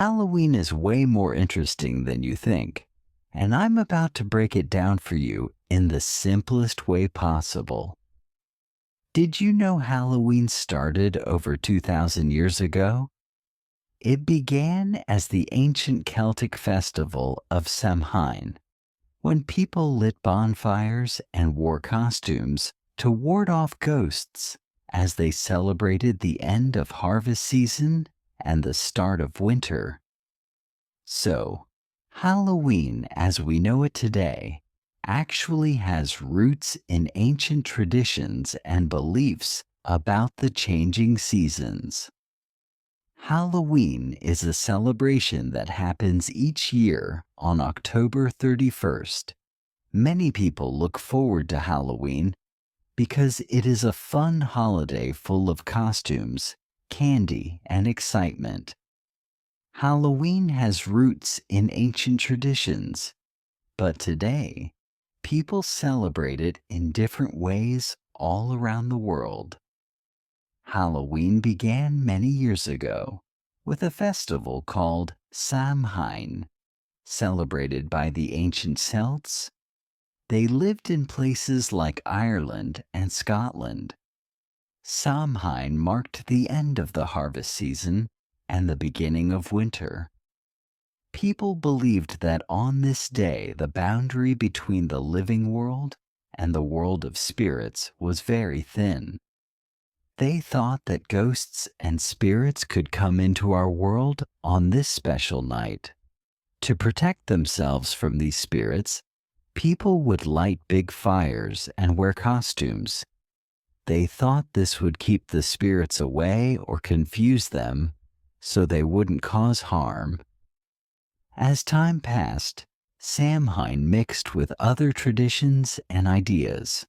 Halloween is way more interesting than you think, and I'm about to break it down for you in the simplest way possible. Did you know Halloween started over 2,000 years ago? It began as the ancient Celtic festival of Samhain, when people lit bonfires and wore costumes to ward off ghosts as they celebrated the end of harvest season and the start of winter. So, Halloween as we know it today actually has roots in ancient traditions and beliefs about the changing seasons. Halloween is a celebration that happens each year on October 31st. Many people look forward to Halloween because it is a fun holiday full of costumes, candy, and excitement. Halloween has roots in ancient traditions, but today, people celebrate it in different ways all around the world. Halloween began many years ago with a festival called Samhain, celebrated by the ancient Celts. They lived in places like Ireland and Scotland. Samhain marked the end of the harvest season and the beginning of winter. People believed that on this day the boundary between the living world and the world of spirits was very thin. They thought that ghosts and spirits could come into our world on this special night. To protect themselves from these spirits, people would light big fires and wear costumes. They thought this would keep the spirits away or confuse them, so they wouldn't cause harm. As time passed, Samhain mixed with other traditions and ideas.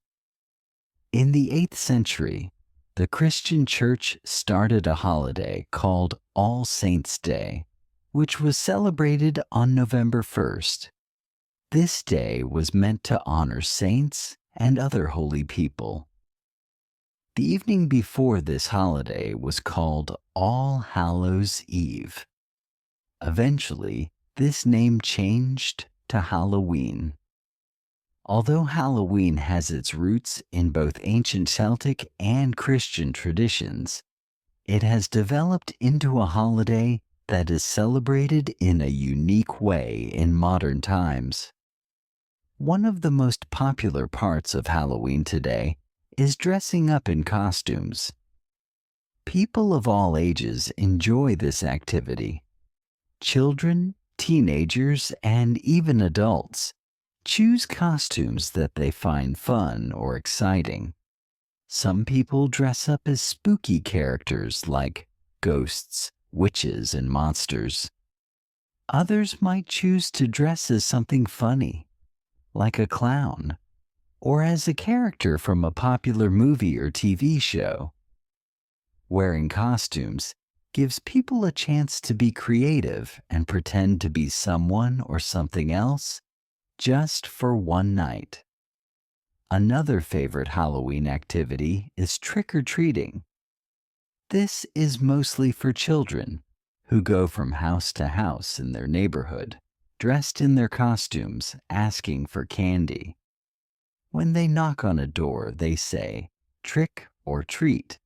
In the 8th century, the Christian Church started a holiday called All Saints' Day, which was celebrated on November 1st. This day was meant to honor saints and other holy people. The evening before this holiday was called All Hallows Eve. Eventually, this name changed to Halloween. Although Halloween has its roots in both ancient Celtic and Christian traditions, it has developed into a holiday that is celebrated in a unique way in modern times. One of the most popular parts of Halloween today is dressing up in costumes. People of all ages enjoy this activity. Children, teenagers, and even adults choose costumes that they find fun or exciting. Some people dress up as spooky characters like ghosts, witches, and monsters. Others might choose to dress as something funny, like a clown, or as a character from a popular movie or TV show. Wearing costumes gives people a chance to be creative and pretend to be someone or something else just for one night. Another favorite Halloween activity is trick-or-treating. This is mostly for children who go from house to house in their neighborhood, dressed in their costumes, asking for candy. When they knock on a door, they say, "Trick or treat."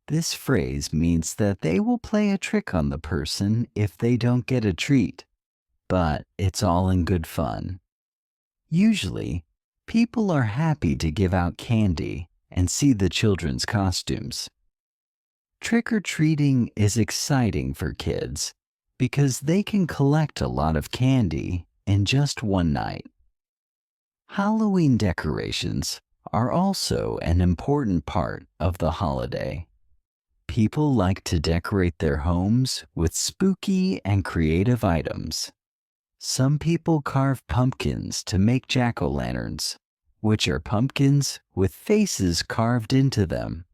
This phrase means that they will play a trick on the person if they don't get a treat, but it's all in good fun. Usually, people are happy to give out candy and see the children's costumes. Trick-or-treating is exciting for kids because they can collect a lot of candy in just one night. Halloween decorations are also an important part of the holiday. People like to decorate their homes with spooky and creative items. Some people carve pumpkins to make jack-o'-lanterns, which are pumpkins with faces carved into them.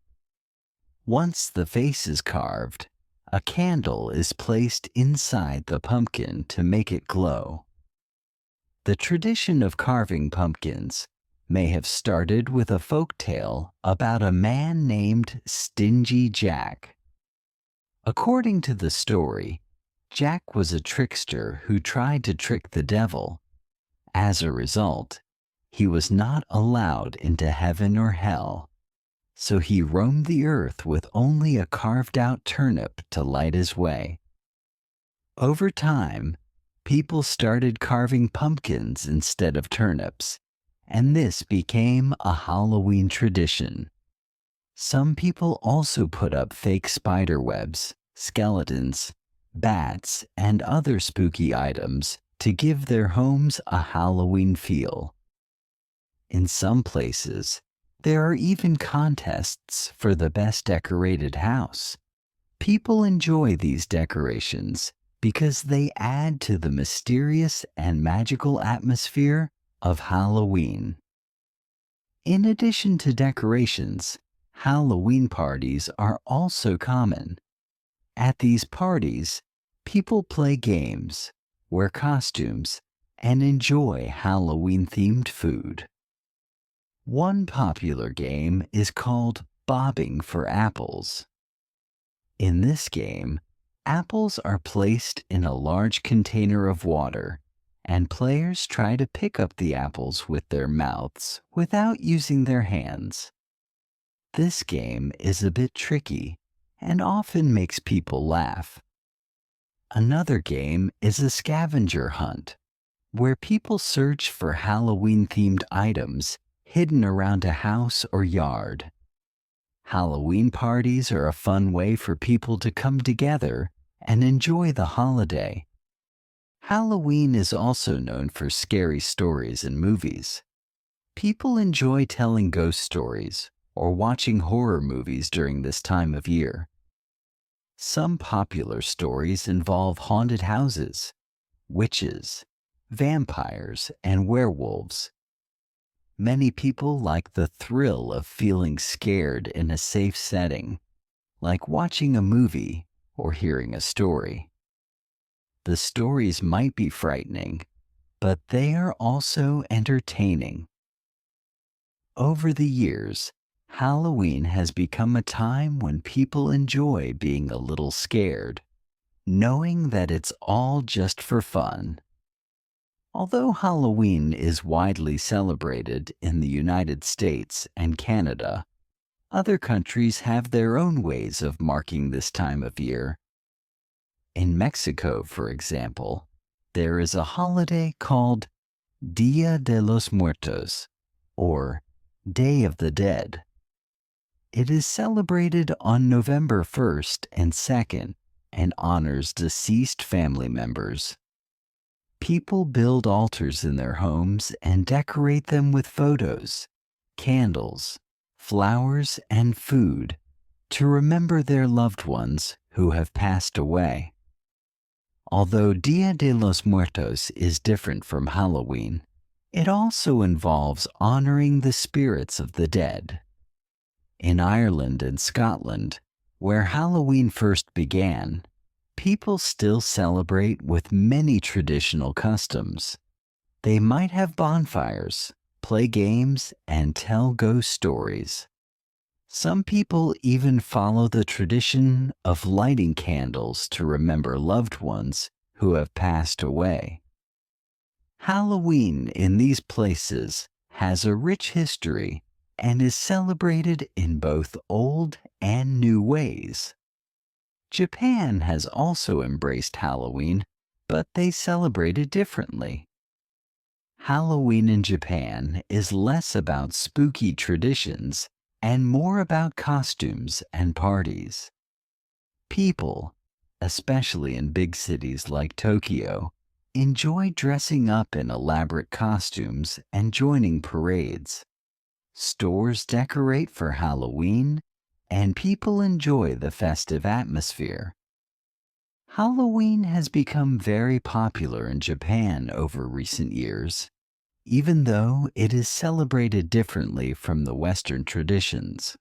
Once the face is carved, a candle is placed inside the pumpkin to make it glow. The tradition of carving pumpkins may have started with a folk tale about a man named Stingy Jack. According to the story, Jack was a trickster who tried to trick the devil. As a result, he was not allowed into heaven or hell, so he roamed the earth with only a carved-out turnip to light his way. Over time, people started carving pumpkins instead of turnips, and this became a Halloween tradition. Some people also put up fake spider webs, skeletons, bats, and other spooky items to give their homes a Halloween feel. In some places, there are even contests for the best decorated house. People enjoy these decorations because they add to the mysterious and magical atmosphere of Halloween. In addition to decorations, Halloween parties are also common. At these parties, people play games, wear costumes, and enjoy Halloween-themed food. One popular game is called Bobbing for Apples. In this game, apples are placed in a large container of water, and players try to pick up the apples with their mouths without using their hands. This game is a bit tricky and often makes people laugh. Another game is a scavenger hunt, where people search for Halloween-themed items hidden around a house or yard. Halloween parties are a fun way for people to come together and enjoy the holiday. Halloween is also known for scary stories in movies. People enjoy telling ghost stories or watching horror movies during this time of year. Some popular stories involve haunted houses, witches, vampires, and werewolves. Many people like the thrill of feeling scared in a safe setting, like watching a movie or hearing a story. The stories might be frightening, but they are also entertaining. Over the years, Halloween has become a time when people enjoy being a little scared, knowing that it's all just for fun. Although Halloween is widely celebrated in the United States and Canada, other countries have their own ways of marking this time of year. In Mexico, for example, there is a holiday called Dia de los Muertos, or Day of the Dead. It is celebrated on November 1st and 2nd and honors deceased family members. People build altars in their homes and decorate them with photos, candles, flowers, and food to remember their loved ones who have passed away. Although Dia de los Muertos is different from Halloween, it also involves honoring the spirits of the dead. In Ireland and Scotland, where Halloween first began, people still celebrate with many traditional customs. They might have bonfires, play games, and tell ghost stories. Some people even follow the tradition of lighting candles to remember loved ones who have passed away. Halloween in these places has a rich history and is celebrated in both old and new ways. Japan has also embraced Halloween, but they celebrate it differently. Halloween in Japan is less about spooky traditions and more about costumes and parties. People, especially in big cities like Tokyo, enjoy dressing up in elaborate costumes and joining parades. Stores decorate for Halloween, and people enjoy the festive atmosphere. Halloween has become very popular in Japan over recent years, even though it is celebrated differently from the Western traditions.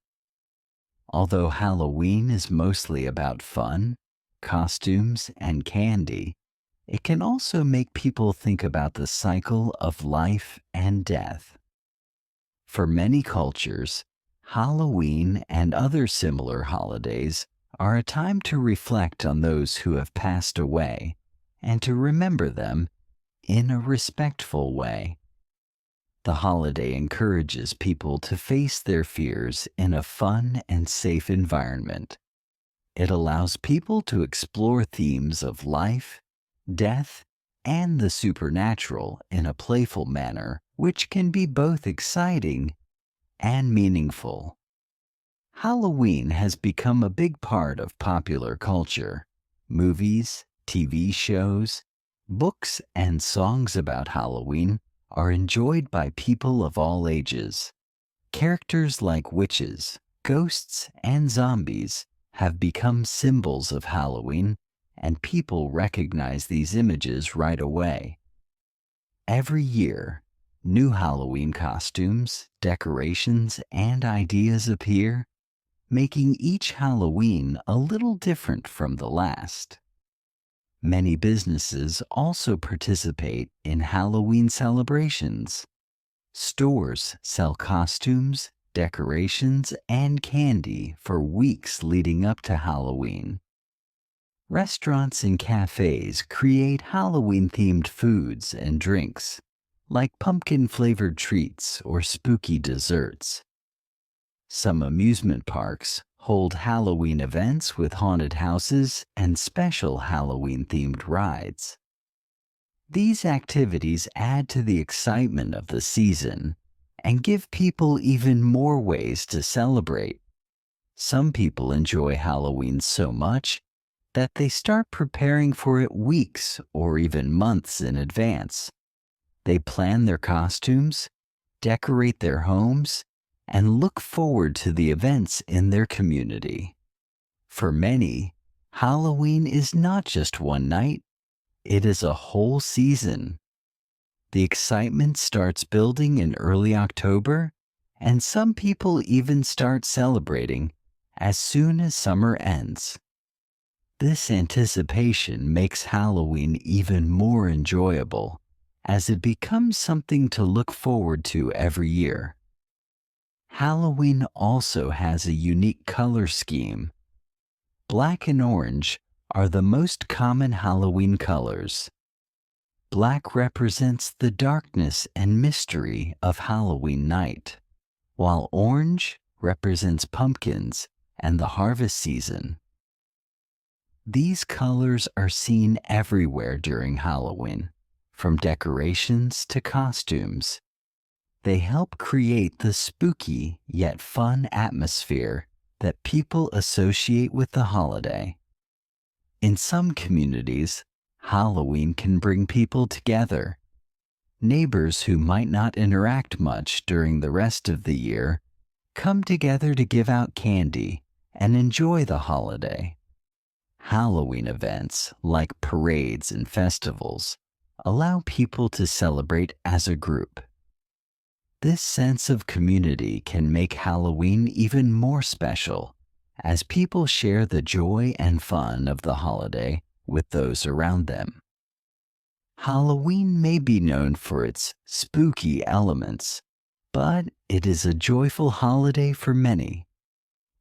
Although Halloween is mostly about fun, costumes, and candy, it can also make people think about the cycle of life and death. For many cultures, Halloween and other similar holidays are a time to reflect on those who have passed away and to remember them in a respectful way. The holiday encourages people to face their fears in a fun and safe environment. It allows people to explore themes of life, death, and the supernatural in a playful manner, which can be both exciting and meaningful. Halloween has become a big part of popular culture. Movies, TV shows, books, and songs about Halloween are enjoyed by people of all ages. Characters like witches, ghosts, and zombies have become symbols of Halloween, and people recognize these images right away. Every year, new Halloween costumes, decorations, and ideas appear, making each Halloween a little different from the last. Many businesses also participate in Halloween celebrations. Stores sell costumes, decorations, and candy for weeks leading up to Halloween. Restaurants and cafes create Halloween-themed foods and drinks, like pumpkin-flavored treats or spooky desserts. Some amusement parks hold Halloween events with haunted houses and special Halloween-themed rides. These activities add to the excitement of the season and give people even more ways to celebrate. Some people enjoy Halloween so much that they start preparing for it weeks or even months in advance. They plan their costumes, decorate their homes, and look forward to the events in their community. For many, Halloween is not just one night, it is a whole season. The excitement starts building in early October, and some people even start celebrating as soon as summer ends. This anticipation makes Halloween even more enjoyable, as it becomes something to look forward to every year. Halloween also has a unique color scheme. Black and orange are the most common Halloween colors. Black represents the darkness and mystery of Halloween night, while orange represents pumpkins and the harvest season. These colors are seen everywhere during Halloween, from decorations to costumes. They help create the spooky yet fun atmosphere that people associate with the holiday. In some communities, Halloween can bring people together. Neighbors who might not interact much during the rest of the year come together to give out candy and enjoy the holiday. Halloween events, like parades and festivals, allow people to celebrate as a group. This sense of community can make Halloween even more special, as people share the joy and fun of the holiday with those around them. Halloween may be known for its spooky elements, but it is a joyful holiday for many.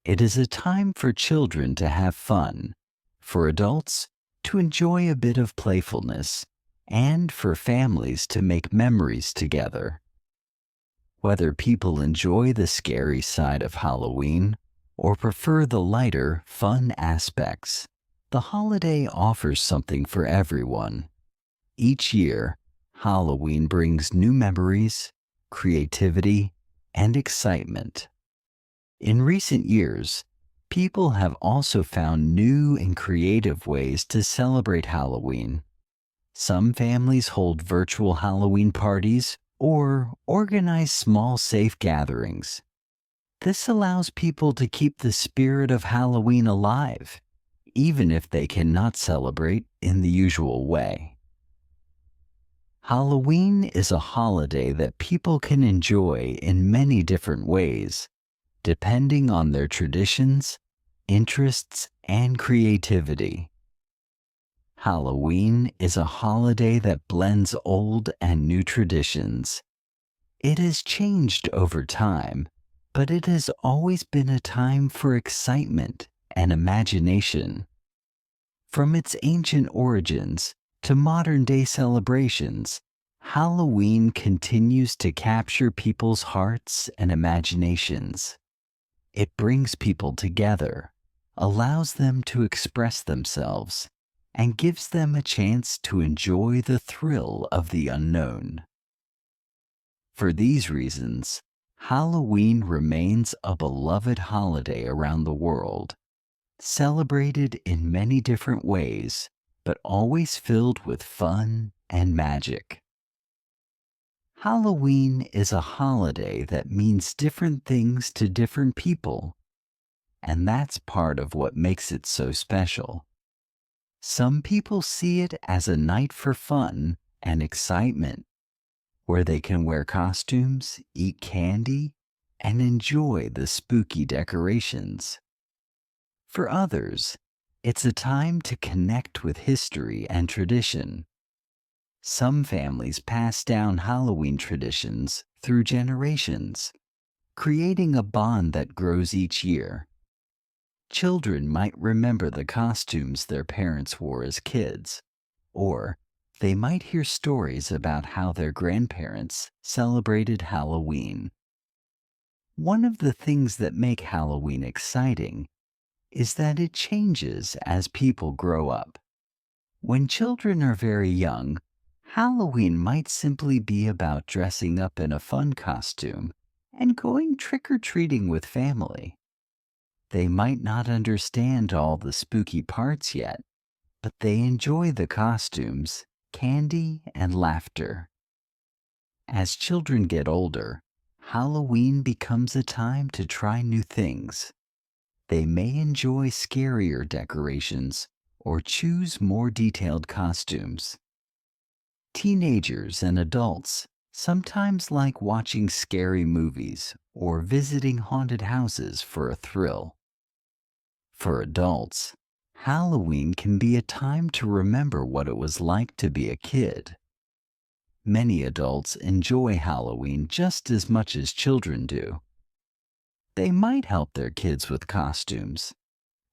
It is a time for children to have fun, for adults to enjoy a bit of playfulness, and for families to make memories together. Whether people enjoy the scary side of Halloween or prefer the lighter, fun aspects, the holiday offers something for everyone. Each year, Halloween brings new memories, creativity, and excitement. In recent years, people have also found new and creative ways to celebrate Halloween. Some families hold virtual Halloween parties or organize small, safe gatherings. This allows people to keep the spirit of Halloween alive, even if they cannot celebrate in the usual way. Halloween is a holiday that people can enjoy in many different ways, depending on their traditions, interests, and creativity. Halloween is a holiday that blends old and new traditions. It has changed over time, but it has always been a time for excitement, and imagination. From its ancient origins to modern-day celebrations, Halloween continues to capture people's hearts and imaginations. It brings people together, allows them to express themselves, and gives them a chance to enjoy the thrill of the unknown. For these reasons, Halloween remains a beloved holiday around the world, celebrated in many different ways, but always filled with fun and magic. Halloween is a holiday that means different things to different people, and that's part of what makes it so special. Some people see it as a night for fun and excitement, where they can wear costumes, eat candy, and enjoy the spooky decorations. For others, it's a time to connect with history and tradition. Some families pass down Halloween traditions through generations, creating a bond that grows each year. Children might remember the costumes their parents wore as kids, or they might hear stories about how their grandparents celebrated Halloween. One of the things that make Halloween exciting is that it changes as people grow up. When children are very young, Halloween might simply be about dressing up in a fun costume and going trick-or-treating with family. They might not understand all the spooky parts yet, but they enjoy the costumes, candy, and laughter. As children get older, Halloween becomes a time to try new things. They may enjoy scarier decorations or choose more detailed costumes. Teenagers and adults sometimes like watching scary movies or visiting haunted houses for a thrill. For adults, Halloween can be a time to remember what it was like to be a kid. Many adults enjoy Halloween just as much as children do. They might help their kids with costumes,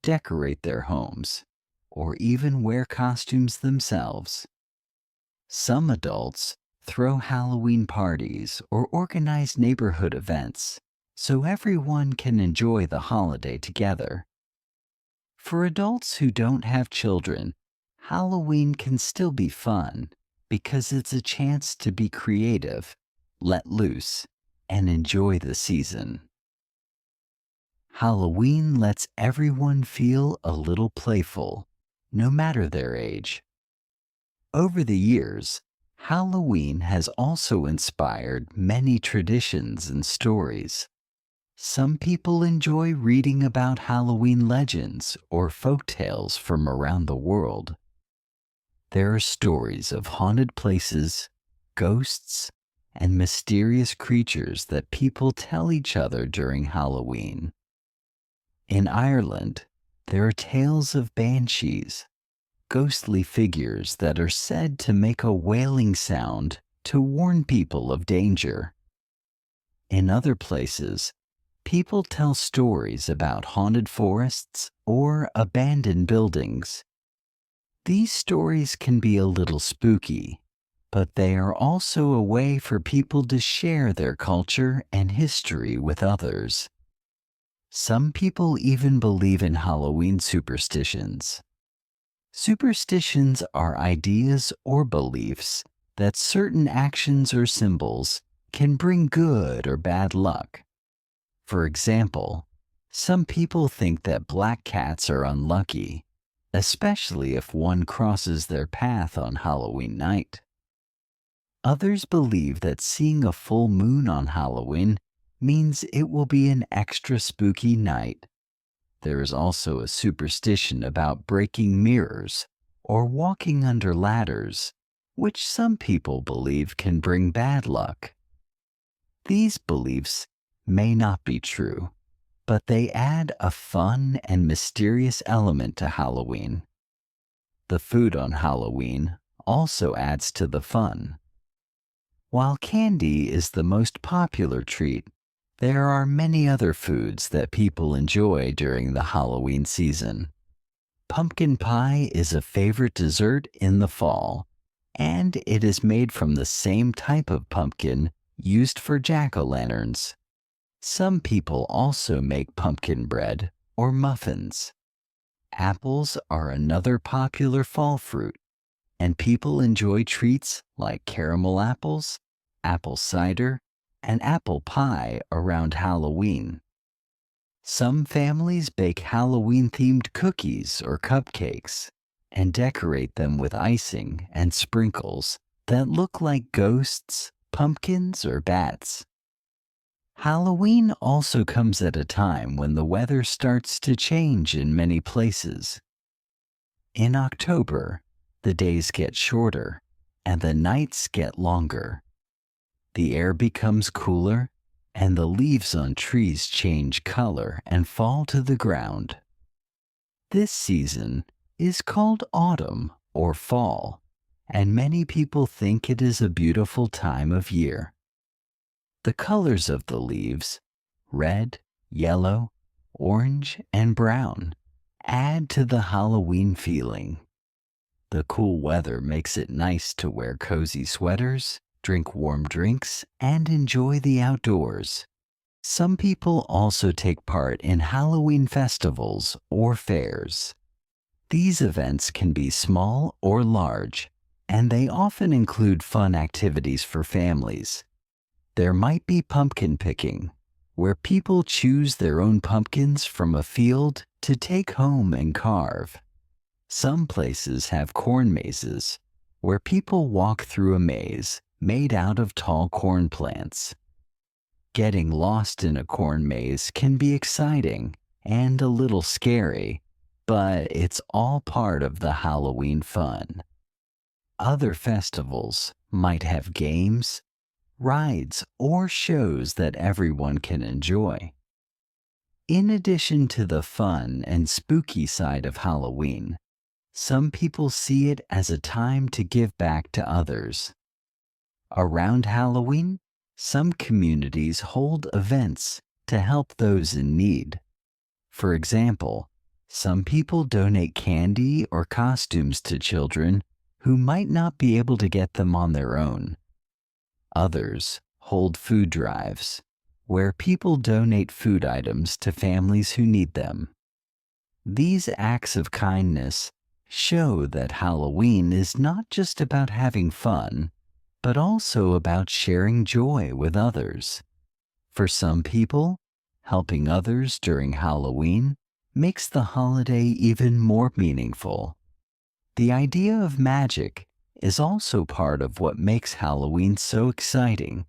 decorate their homes, or even wear costumes themselves. Some adults throw Halloween parties or organize neighborhood events so everyone can enjoy the holiday together. For adults who don't have children, Halloween can still be fun because it's a chance to be creative, let loose, and enjoy the season. Halloween lets everyone feel a little playful, no matter their age. Over the years, Halloween has also inspired many traditions and stories. Some people enjoy reading about Halloween legends or folk tales from around the world. There are stories of haunted places, ghosts, and mysterious creatures that people tell each other during Halloween. In Ireland, there are tales of banshees, ghostly figures that are said to make a wailing sound to warn people of danger. In other places, people tell stories about haunted forests or abandoned buildings. These stories can be a little spooky, but they are also a way for people to share their culture and history with others. Some people even believe in Halloween superstitions. Superstitions are ideas or beliefs that certain actions or symbols can bring good or bad luck. For example, some people think that black cats are unlucky, especially if one crosses their path on Halloween night. Others believe that seeing a full moon on Halloween means it will be an extra spooky night. There is also a superstition about breaking mirrors or walking under ladders, which some people believe can bring bad luck. These beliefs may not be true, but they add a fun and mysterious element to Halloween. The food on Halloween also adds to the fun. While candy is the most popular treat, There are many other foods that people enjoy during the Halloween season. Pumpkin pie is a favorite dessert in the fall, and it is made from the same type of pumpkin used for jack-o'-lanterns. Some people also make pumpkin bread or muffins. Apples are another popular fall fruit, and people enjoy treats like caramel apples, apple cider, and apple pie around Halloween. Some families bake Halloween-themed cookies or cupcakes and decorate them with icing and sprinkles that look like ghosts, pumpkins, or bats. Halloween also comes at a time when the weather starts to change in many places. In October, the days get shorter and the nights get longer. The air becomes cooler and the leaves on trees change color and fall to the ground. This season is called autumn or fall, and many people think it is a beautiful time of year. The colors of the leaves, red, yellow, orange, and brown, add to the Halloween feeling. The cool weather makes it nice to wear cozy sweaters, drink warm drinks, and enjoy the outdoors. Some people also take part in Halloween festivals or fairs. These events can be small or large, and they often include fun activities for families. There might be pumpkin picking, where people choose their own pumpkins from a field to take home and carve. Some places have corn mazes, where people walk through a maze made out of tall corn plants. Getting lost in a corn maze can be exciting and a little scary, but it's all part of the Halloween fun. Other festivals might have games, rides, or shows that everyone can enjoy. In addition to the fun and spooky side of Halloween, some people see it as a time to give back to others. Around Halloween, some communities hold events to help those in need. For example, some people donate candy or costumes to children who might not be able to get them on their own. Others hold food drives, where people donate food items to families who need them. These acts of kindness show that Halloween is not just about having fun, but also about sharing joy with others. For some people, helping others during Halloween makes the holiday even more meaningful. The idea of magic is also part of what makes Halloween so exciting.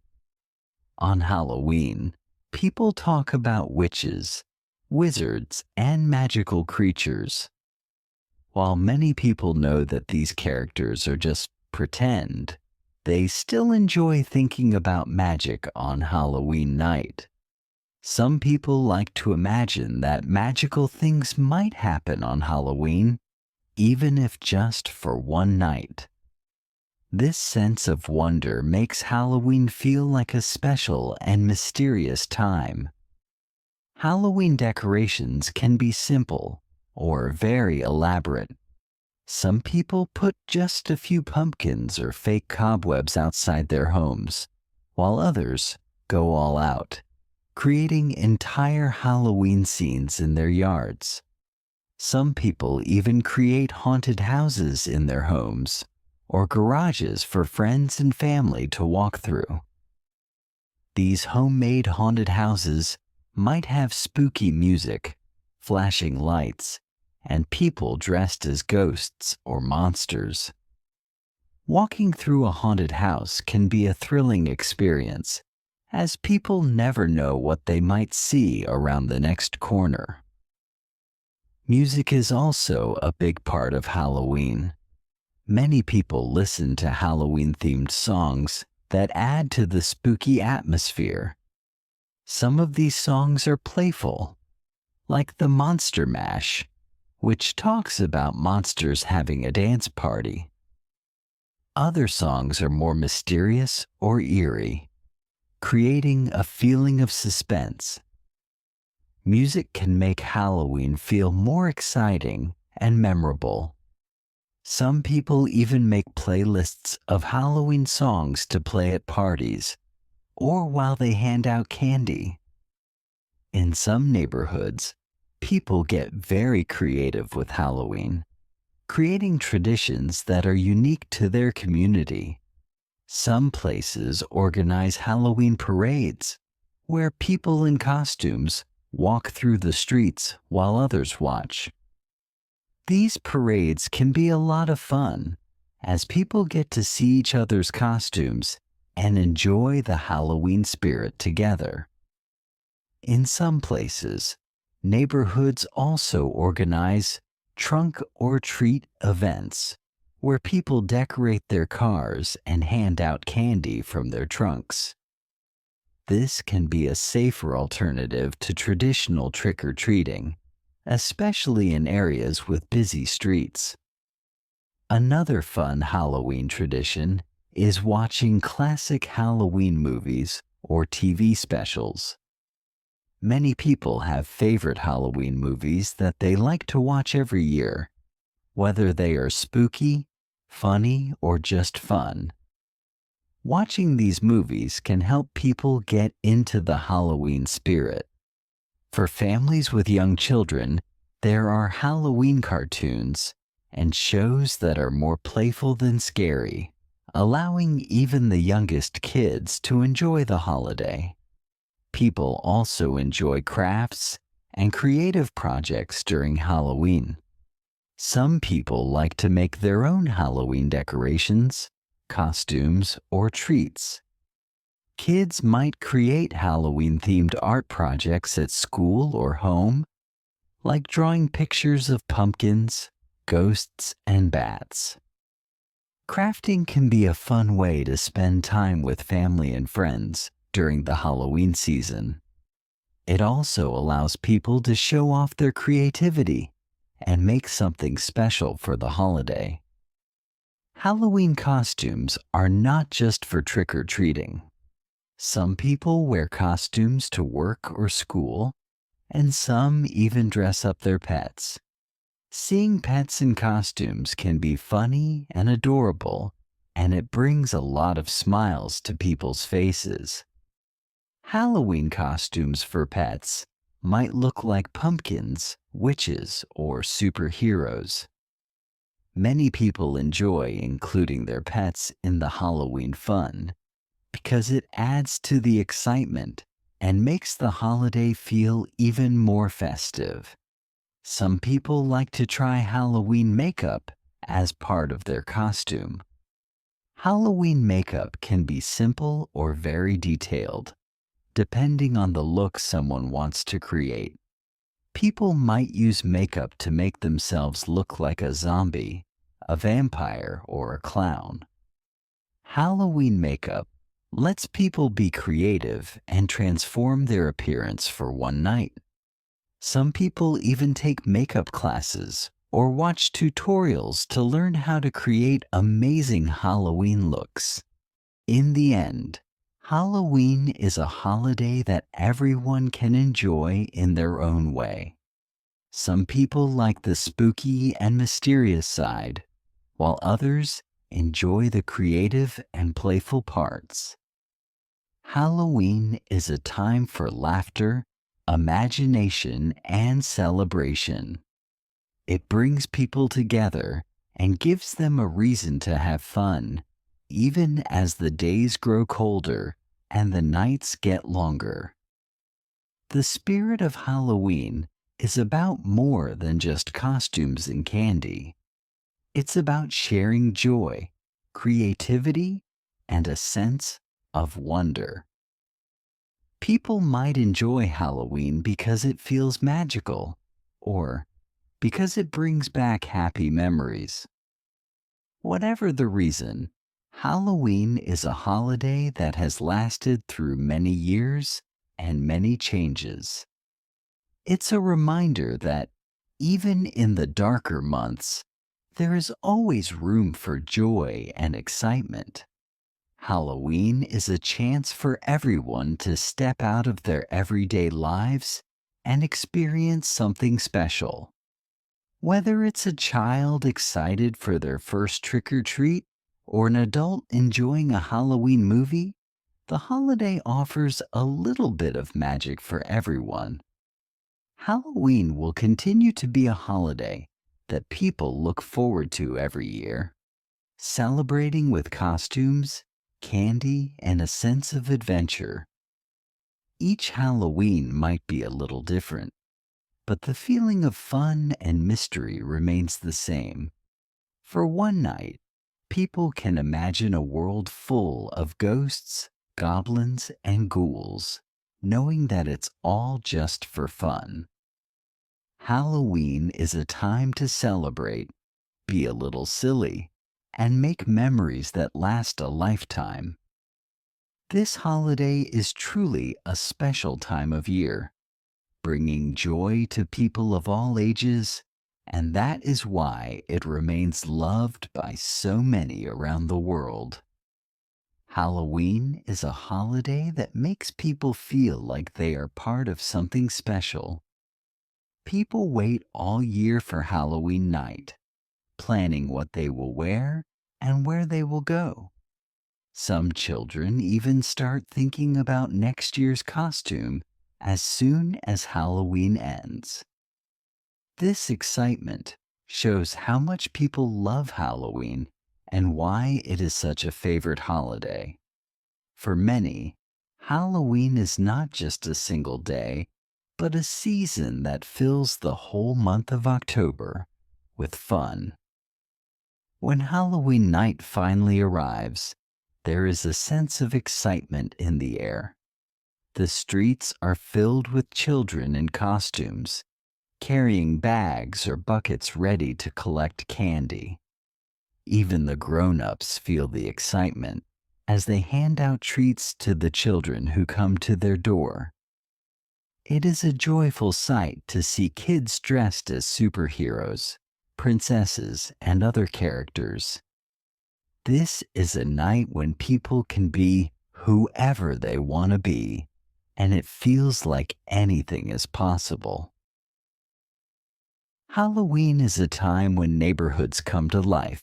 On Halloween, people talk about witches, wizards, and magical creatures. While many people know that these characters are just pretend, they still enjoy thinking about magic on Halloween night. Some people like to imagine that magical things might happen on Halloween, even if just for one night. This sense of wonder makes Halloween feel like a special and mysterious time. Halloween decorations can be simple or very elaborate. Some people put just a few pumpkins or fake cobwebs outside their homes, while others go all out, creating entire Halloween scenes in their yards. Some people even create haunted houses in their homes or garages for friends and family to walk through. These homemade haunted houses might have spooky music, flashing lights, and people dressed as ghosts or monsters. Walking through a haunted house can be a thrilling experience, as people never know what they might see around the next corner. Music is also a big part of Halloween. Many people listen to Halloween-themed songs that add to the spooky atmosphere. Some of these songs are playful, like the Monster Mash, which talks about monsters having a dance party. Other songs are more mysterious or eerie. creating a feeling of suspense. Music can make Halloween feel more exciting and memorable. Some people even make playlists of Halloween songs to play at parties or while they hand out candy. In some neighborhoods, people get very creative with Halloween, creating traditions that are unique to their community. Some places organize Halloween parades where people in costumes walk through the streets while others watch. These parades can be a lot of fun as people get to see each other's costumes and enjoy the Halloween spirit together. In some places, neighborhoods also organize trunk or treat events where people decorate their cars and hand out candy from their trunks. This can be a safer alternative to traditional trick-or-treating, especially in areas with busy streets. Another fun Halloween tradition is watching classic Halloween movies or TV specials. Many people have favorite Halloween movies that they like to watch every year, whether they are spooky, funny, or just fun. Watching these movies can help people get into the Halloween spirit. For families with young children, there are Halloween cartoons and shows that are more playful than scary, allowing even the youngest kids to enjoy the holiday. People also enjoy crafts and creative projects during Halloween. Some people like to make their own Halloween decorations, costumes, or treats. Kids might create Halloween-themed art projects at school or home, like drawing pictures of pumpkins, ghosts, and bats. Crafting can be a fun way to spend time with family and friends during the Halloween season. It also allows people to show off their creativity and make something special for the holiday. Halloween costumes are not just for trick-or-treating. Some people wear costumes to work or school, and some even dress up their pets. Seeing pets in costumes can be funny and adorable, and it brings a lot of smiles to people's faces. Halloween costumes for pets might look like pumpkins, witches, or superheroes. Many people enjoy including their pets in the Halloween fun because it adds to the excitement and makes the holiday feel even more festive. Some people like to try Halloween makeup as part of their costume. Halloween makeup can be simple or very detailed, depending on the look someone wants to create. People might use makeup to make themselves look like a zombie, a vampire, or a clown. Halloween makeup lets people be creative and transform their appearance for one night. Some people even take makeup classes or watch tutorials to learn how to create amazing Halloween looks. In the end, Halloween is a holiday that everyone can enjoy in their own way. Some people like the spooky and mysterious side, while others enjoy the creative and playful parts. Halloween is a time for laughter, imagination, and celebration. It brings people together and gives them a reason to have fun, even as the days grow colder and the nights get longer. The spirit of Halloween is about more than just costumes and candy. It's about sharing joy, creativity, and a sense of wonder. People might enjoy Halloween because it feels magical, or because it brings back happy memories. Whatever the reason, Halloween is a holiday that has lasted through many years and many changes. It's a reminder that even in the darker months, there is always room for joy and excitement. Halloween is a chance for everyone to step out of their everyday lives and experience something special. Whether it's a child excited for their first trick or treat or an adult enjoying a Halloween movie, the holiday offers a little bit of magic for everyone. Halloween will continue to be a holiday that people look forward to every year, celebrating with costumes, candy, and a sense of adventure. Each Halloween might be a little different, but the feeling of fun and mystery remains the same. For one night, people can imagine a world full of ghosts, goblins, and ghouls, knowing that it's all just for fun. Halloween is a time to celebrate, be a little silly, and make memories that last a lifetime. This holiday is truly a special time of year, bringing joy to people of all ages, and that is why it remains loved by so many around the world. Halloween is a holiday that makes people feel like they are part of something special. People wait all year for Halloween night, planning what they will wear and where they will go. Some children even start thinking about next year's costume as soon as Halloween ends. This excitement shows how much people love Halloween and why it is such a favorite holiday. For many, Halloween is not just a single day, but a season that fills the whole month of October with fun. When Halloween night finally arrives, there is a sense of excitement in the air. The streets are filled with children in costumes, carrying bags or buckets ready to collect candy. Even the grown-ups feel the excitement as they hand out treats to the children who come to their door. It is a joyful sight to see kids dressed as superheroes, princesses, and other characters. This is a night when people can be whoever they want to be, and it feels like anything is possible. Halloween is a time when neighborhoods come to life.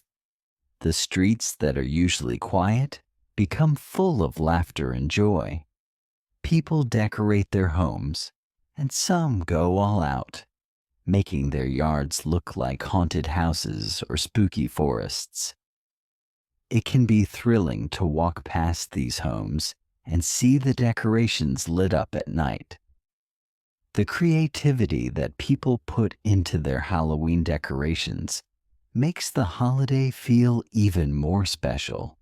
The streets that are usually quiet become full of laughter and joy. People decorate their homes, and some go all out, making their yards look like haunted houses or spooky forests. It can be thrilling to walk past these homes and see the decorations lit up at night. The creativity that people put into their Halloween decorations makes the holiday feel even more special.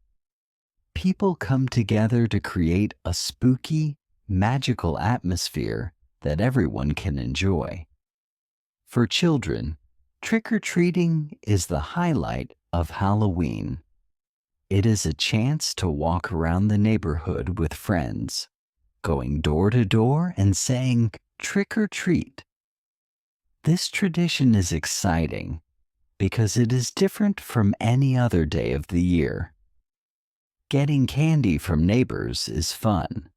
People come together to create a spooky, magical atmosphere that everyone can enjoy. For children, trick-or-treating is the highlight of Halloween. It is a chance to walk around the neighborhood with friends, going door to door and saying, "Trick or treat." This tradition is exciting because it is different from any other day of the year. Getting candy from neighbors is fun,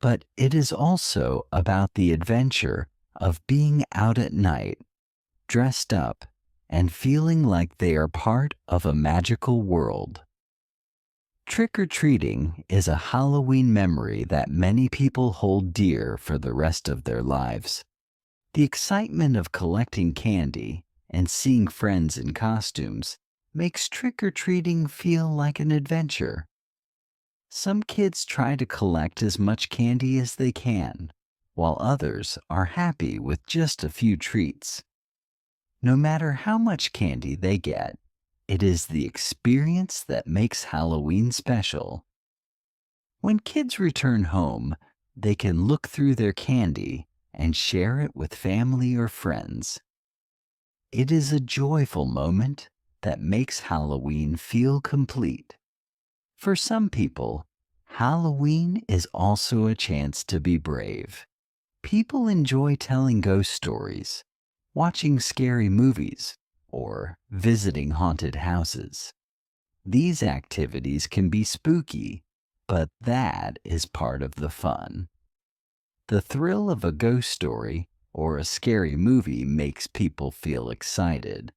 but it is also about the adventure of being out at night, dressed up, and feeling like they are part of a magical world. Trick-or-treating is a Halloween memory that many people hold dear for the rest of their lives. The excitement of collecting candy and seeing friends in costumes makes trick-or-treating feel like an adventure. Some kids try to collect as much candy as they can, while others are happy with just a few treats. No matter how much candy they get, it is the experience that makes Halloween special. When kids return home, they can look through their candy and share it with family or friends. It is a joyful moment that makes Halloween feel complete. For some people, Halloween is also a chance to be brave. People enjoy telling ghost stories, watching scary movies, or visiting haunted houses. These activities can be spooky but that is part of the fun. The thrill of a ghost story or a scary movie makes people feel excited,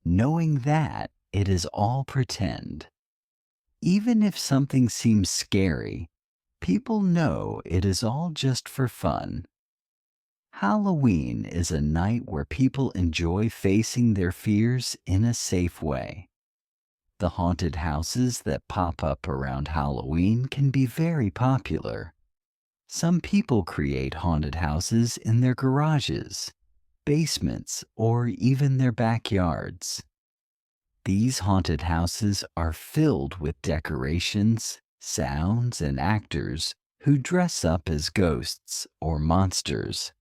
knowing that it is all pretend. Even if something seems scary, people know it is all just for fun. Halloween is a night where people enjoy facing their fears in a safe way. The haunted houses that pop up around Halloween can be very popular. Some people create haunted houses in their garages, basements, or even their backyards. These haunted houses are filled with decorations, sounds, and actors who dress up as ghosts or monsters.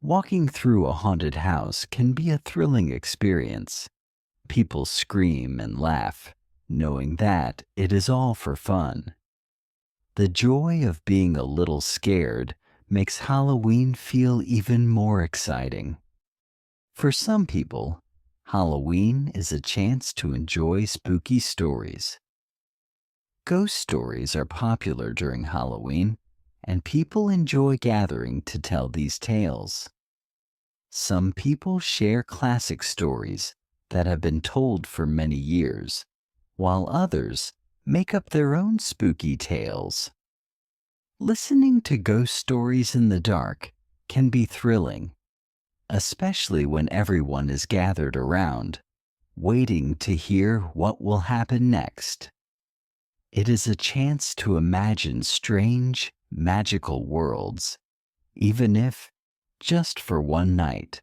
Walking through a haunted house can be a thrilling experience. People scream and laugh, knowing that it is all for fun. The joy of being a little scared makes Halloween feel even more exciting. For some people, Halloween is a chance to enjoy spooky stories. Ghost stories are popular during Halloween, and people enjoy gathering to tell these tales. Some people share classic stories that have been told for many years, while others make up their own spooky tales. Listening to ghost stories in the dark can be thrilling, especially when everyone is gathered around, waiting to hear what will happen next. It is a chance to imagine strange, magical worlds, even if just for one night.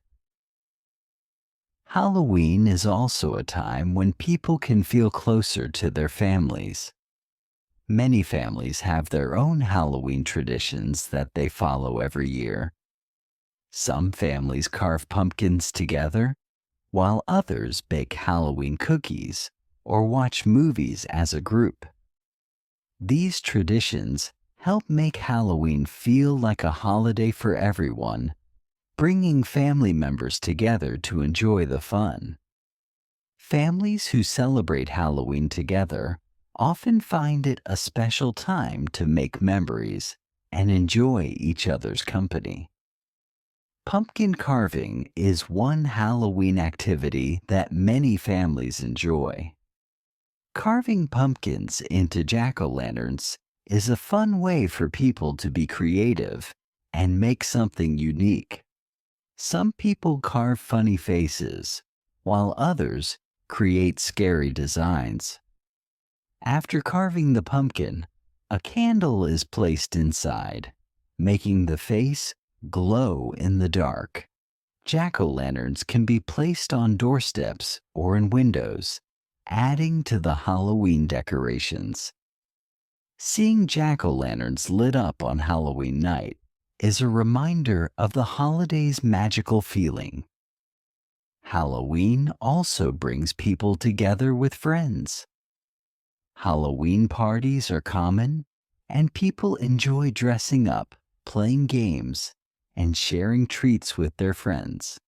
Halloween is also a time when people can feel closer to their families. Many families have their own Halloween traditions that they follow every year. Some families carve pumpkins together, while others bake Halloween cookies or watch movies as a group. These traditions help make Halloween feel like a holiday for everyone, bringing family members together to enjoy the fun. Families who celebrate Halloween together often find it a special time to make memories and enjoy each other's company. Pumpkin carving is one Halloween activity that many families enjoy. Carving pumpkins into jack-o'-lanterns is a fun way for people to be creative and make something unique. Some people carve funny faces, while others create scary designs. After carving the pumpkin, a candle is placed inside, making the face glow in the dark. Jack-o'-lanterns can be placed on doorsteps or in windows, adding to the Halloween decorations. Seeing jack-o'-lanterns lit up on Halloween night is a reminder of the holiday's magical feeling. Halloween also brings people together with friends. Halloween parties are common, and people enjoy dressing up, playing games, and sharing treats with their friends.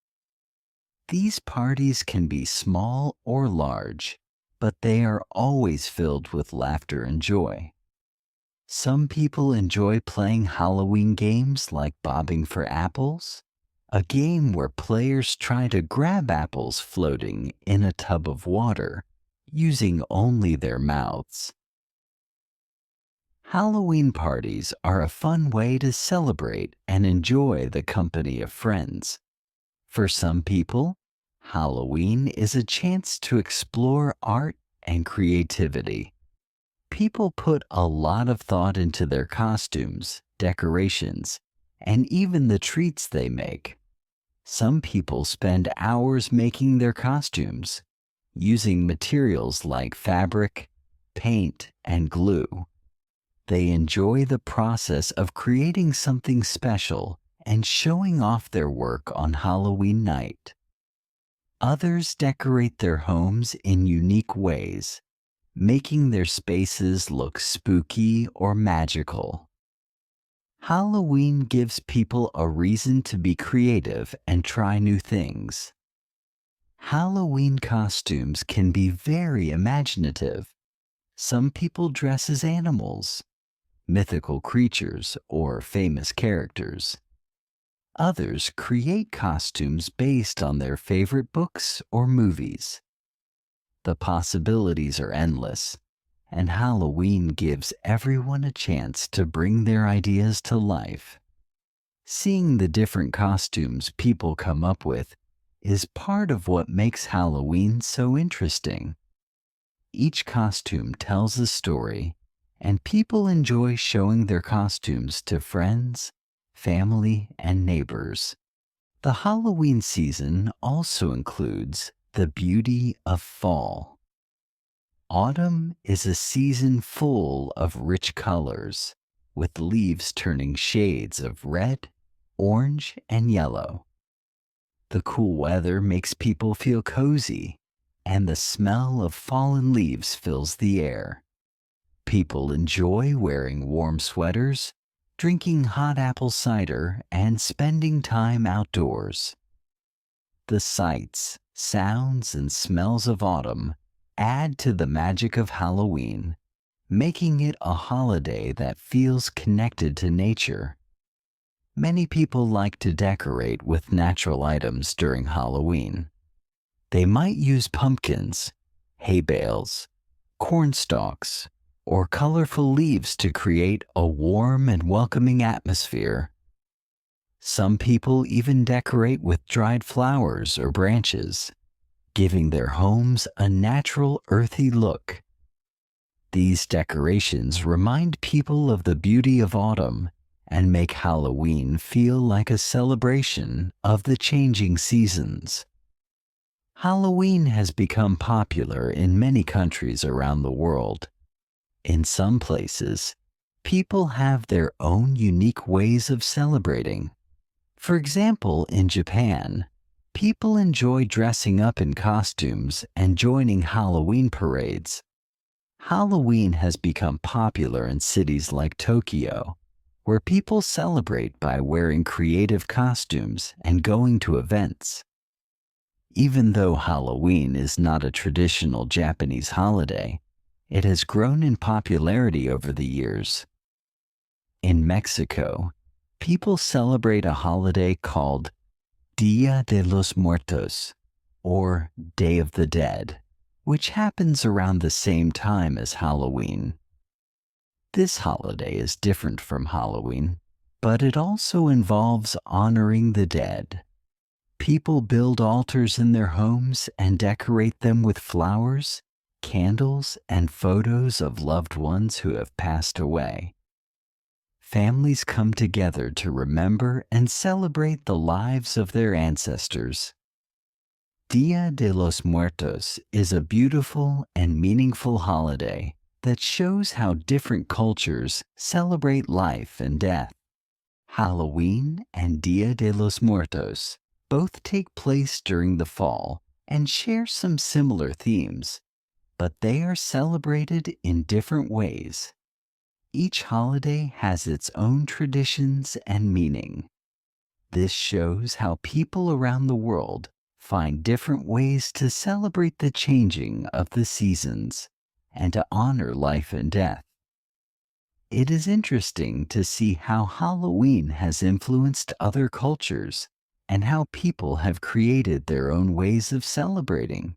These parties can be small or large, but they are always filled with laughter and joy. Some people enjoy playing Halloween games like bobbing for apples, a game where players try to grab apples floating in a tub of water using only their mouths. Halloween parties are a fun way to celebrate and enjoy the company of friends. For some people, Halloween is a chance to explore art and creativity. People put a lot of thought into their costumes, decorations, and even the treats they make. Some people spend hours making their costumes, using materials like fabric, paint, and glue. They enjoy the process of creating something special and showing off their work on Halloween night. Others decorate their homes in unique ways, making their spaces look spooky or magical. Halloween gives people a reason to be creative and try new things. Halloween costumes can be very imaginative. Some people dress as animals, mythical creatures, or famous characters. Others create costumes based on their favorite books or movies. The possibilities are endless, and Halloween gives everyone a chance to bring their ideas to life. Seeing the different costumes people come up with is part of what makes Halloween so interesting. Each costume tells a story, and people enjoy showing their costumes to friends, family, and neighbors. The Halloween season also includes the beauty of fall. Autumn is a season full of rich colors, with leaves turning shades of red, orange, and yellow. The cool weather makes people feel cozy, and the smell of fallen leaves fills the air. People enjoy wearing warm sweaters, drinking hot apple cider, and spending time outdoors. The sights, sounds, and smells of autumn add to the magic of Halloween, making it a holiday that feels connected to nature. Many people like to decorate with natural items during Halloween. They might use pumpkins, hay bales, corn stalks, or colorful leaves to create a warm and welcoming atmosphere. Some people even decorate with dried flowers or branches, giving their homes a natural, earthy look. These decorations remind people of the beauty of autumn and make Halloween feel like a celebration of the changing seasons. Halloween has become popular in many countries around the world. In some places, people have their own unique ways of celebrating. For example, in Japan, people enjoy dressing up in costumes and joining Halloween parades. Halloween has become popular in cities like Tokyo, where people celebrate by wearing creative costumes and going to events. Even though Halloween is not a traditional Japanese holiday, it has grown in popularity over the years. In Mexico, people celebrate a holiday called Dia de los Muertos, or Day of the Dead, which happens around the same time as Halloween. This holiday is different from Halloween, but it also involves honoring the dead. People build altars in their homes and decorate them with flowers, candles, and photos of loved ones who have passed away. Families come together to remember and celebrate the lives of their ancestors. Dia de los Muertos is a beautiful and meaningful holiday that shows how different cultures celebrate life and death. Halloween and Dia de los Muertos both take place during the fall and share some similar themes, but they are celebrated in different ways. Each holiday has its own traditions and meaning. This shows how people around the world find different ways to celebrate the changing of the seasons and to honor life and death. It is interesting to see how Halloween has influenced other cultures and how people have created their own ways of celebrating.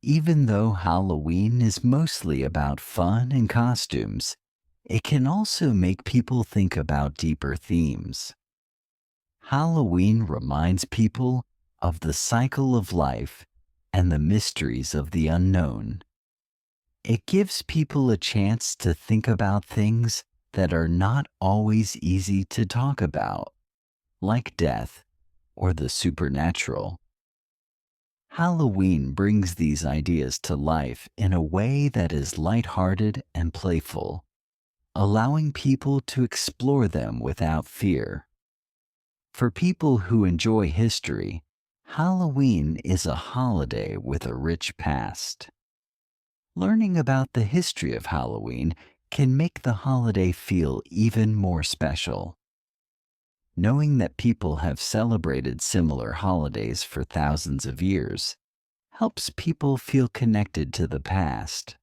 Even though Halloween is mostly about fun and costumes, it can also make people think about deeper themes. Halloween reminds people of the cycle of life and the mysteries of the unknown. It gives people a chance to think about things that are not always easy to talk about, like death or the supernatural. Halloween brings these ideas to life in a way that is lighthearted and playful, allowing people to explore them without fear. For people who enjoy history, Halloween is a holiday with a rich past. Learning about the history of Halloween can make the holiday feel even more special. Knowing that people have celebrated similar holidays for thousands of years helps people feel connected to the past.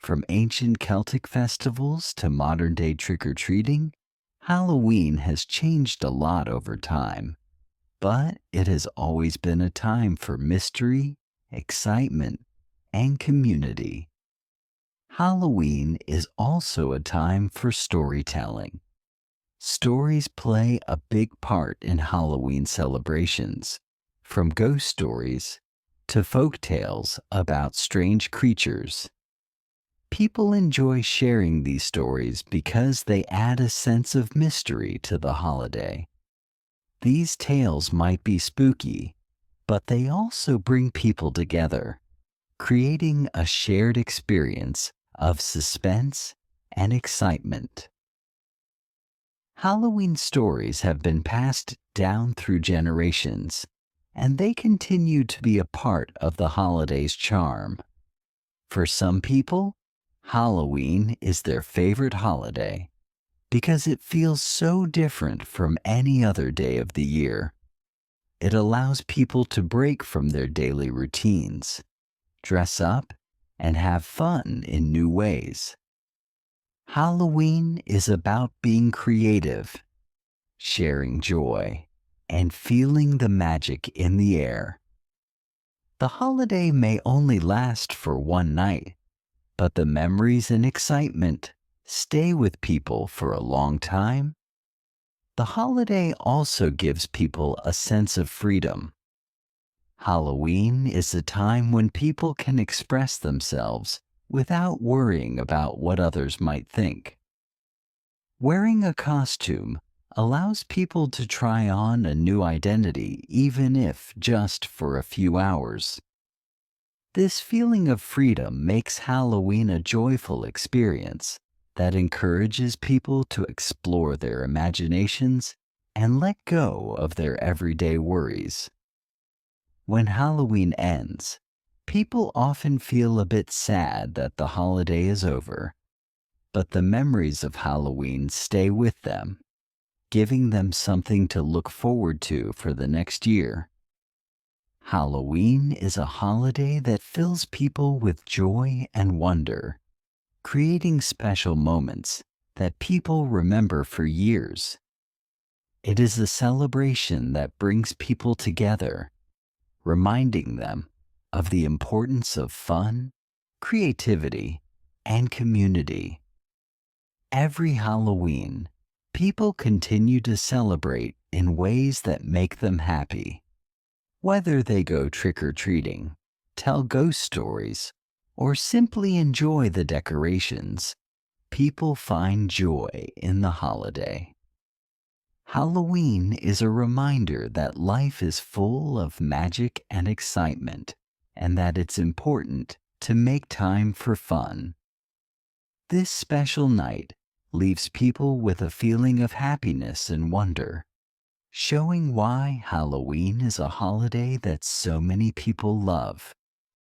From ancient Celtic festivals to modern-day trick-or-treating, Halloween has changed a lot over time, but it has always been a time for mystery, excitement, and community. Halloween is also a time for storytelling. Stories play a big part in Halloween celebrations, from ghost stories to folk tales about strange creatures. People enjoy sharing these stories because they add a sense of mystery to the holiday. These tales might be spooky, but they also bring people together, creating a shared experience of suspense and excitement. Halloween stories have been passed down through generations, and they continue to be a part of the holiday's charm. For some people, Halloween is their favorite holiday because it feels so different from any other day of the year. It allows people to break from their daily routines, dress up, and have fun in new ways. Halloween is about being creative, sharing joy, and feeling the magic in the air. The holiday may only last for one night, but the memories and excitement stay with people for a long time. The holiday also gives people a sense of freedom. Halloween is a time when people can express themselves without worrying about what others might think. Wearing a costume allows people to try on a new identity, even if just for a few hours. This feeling of freedom makes Halloween a joyful experience that encourages people to explore their imaginations and let go of their everyday worries. When Halloween ends, people often feel a bit sad that the holiday is over, but the memories of Halloween stay with them, giving them something to look forward to for the next year. Halloween is a holiday that fills people with joy and wonder, creating special moments that people remember for years. It is a celebration that brings people together, reminding them of the importance of fun, creativity, and community. Every Halloween, people continue to celebrate in ways that make them happy. Whether they go trick-or-treating, tell ghost stories, or simply enjoy the decorations, people find joy in the holiday. Halloween is a reminder that life is full of magic and excitement, and that it's important to make time for fun. This special night leaves people with a feeling of happiness and wonder, showing why Halloween is a holiday that so many people love.